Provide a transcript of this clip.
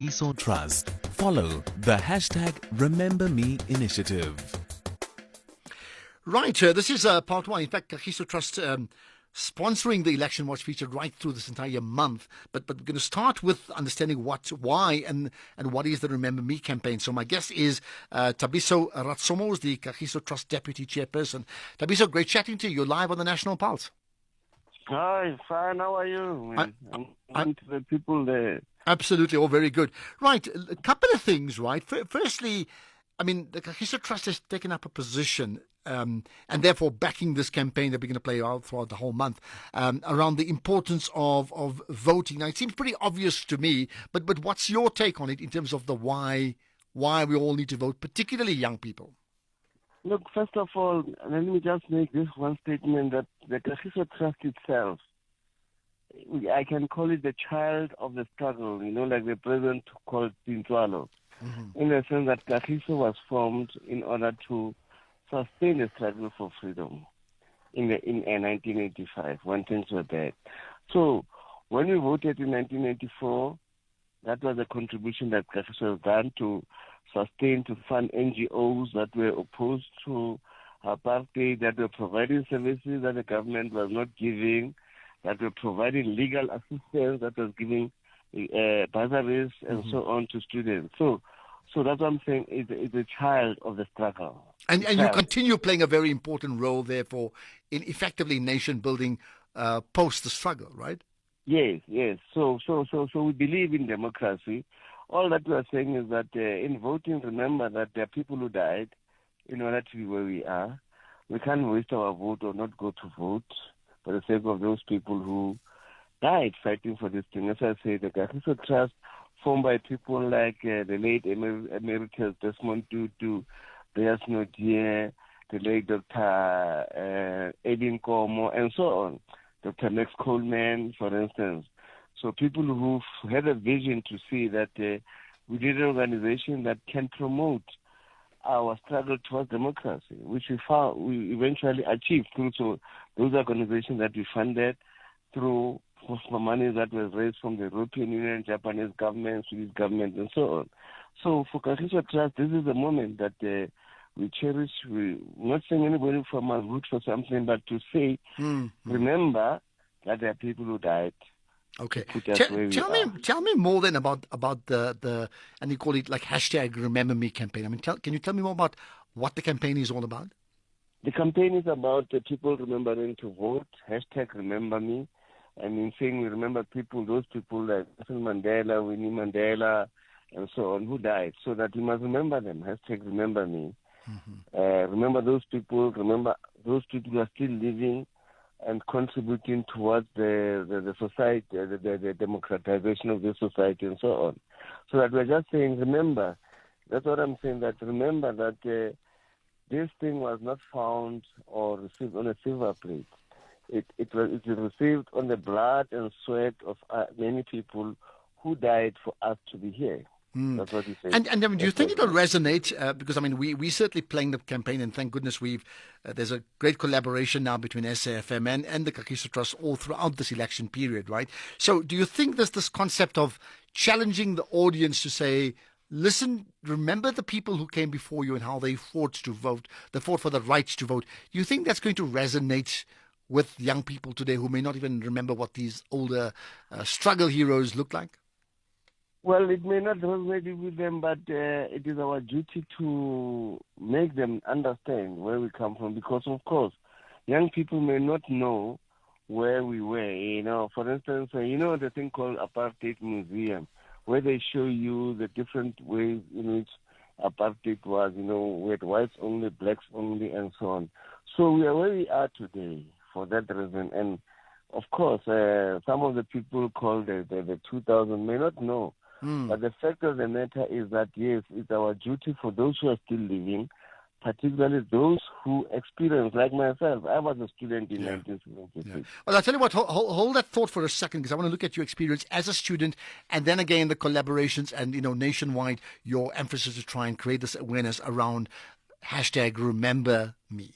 Thabiso Trust. Follow the hashtag #RememberMe initiative. Right, this is part one. In fact, Thabiso Trust sponsoring the election watch featured right through this entire month. But we're going to start with understanding why, and what is the Remember Me campaign. So my guest is Thabiso Ratsomo, who's the Thabiso Trust Deputy Chairperson. Thabiso, great chatting to you. You're live on the National Pulse. Hi, fine. How are you? I'm to the people there. Absolutely, all very good. Right, a couple of things, right? Firstly, I mean, the Thabiso Trust has taken up a position, and therefore backing this campaign that we're going to play out throughout the whole month, around the importance of voting. Now, it seems pretty obvious to me, but what's your take on it in terms of the why we all need to vote, particularly young people? Look, first of all, let me just make this one statement that the Thabiso Trust itself, I can call it the child of the struggle, like the president called Tintualo. In the sense that Thabiso was formed in order to sustain the struggle for freedom in 1985 when things were bad. So when we voted in 1984, that was a contribution that Thabiso has done to sustain, to fund NGOs that were opposed to apartheid, that were providing services that the government was not giving, that were providing legal assistance, that was giving bursaries and so on to students. So that's what I'm saying. It's a child of the struggle. And you continue playing a very important role, therefore, in effectively nation building post the struggle, right? Yes. So we believe in democracy. All that we are saying is that in voting, remember that there are people who died in order to be where we are. We can't waste our vote or not go to vote for the sake of those people who died fighting for this thing. As I say, the Thabiso Trust, formed by people like the late Emeritus Desmond Tutu, Beas Nodier, the late Dr. Edin Komo, and so on. Dr. Max Coleman, for instance. So people who've had a vision to see that we need an organization that can promote our struggle towards democracy, which we eventually achieved through those organizations that we funded through money that was raised from the European Union, Japanese government, Swedish government, and so on. So for Thabiso Trust, this is the moment that we cherish. We're not saying anybody from us root for something, but to say, remember that there are people who died. Okay. Tell me more then about the and you call it like hashtag Remember Me campaign. I mean, can you tell me more about what the campaign is all about? The campaign is about the people remembering to vote. Hashtag Remember Me. And in saying we remember people, those people like Nelson Mandela, Winnie Mandela, and so on, who died, so that we must remember them. Hashtag Remember Me. Remember those people. Remember those people who are still living and contributing towards the society, the democratization of the society, and so on. So that we're just saying, remember. That's what I'm saying. That remember that this thing was not found or received on a silver plate. It was received on the blood and sweat of many people who died for us to be here. That's what he said. And do you think it'll resonate? Because I mean, we certainly playing the campaign, and thank goodness there's a great collaboration now between SAFM and the Thabiso Trust all throughout this election period, right? So, do you think there's this concept of challenging the audience to say, listen, remember the people who came before you and how they fought to vote, they fought for the right to vote? Do you think that's going to resonate with young people today who may not even remember what these older struggle heroes look like? Well, it may not resonate with them, but it is our duty to make them understand where we come from, because, of course, young people may not know where we were. For instance, the thing called Apartheid Museum, where they show you the different ways in which apartheid was, with whites only, blacks only, and so on. So we are where we are today for that reason. And, of course, some of the people called the 2000 may not know. But the fact of the matter is that, yes, it's our duty for those who are still living, particularly those who experience, like myself. I was a student in 1976. Yeah. Well, I'll tell you what, hold that thought for a second, because I want to look at your experience as a student, and then again the collaborations and, nationwide, your emphasis to try and create this awareness around hashtag Remember Me.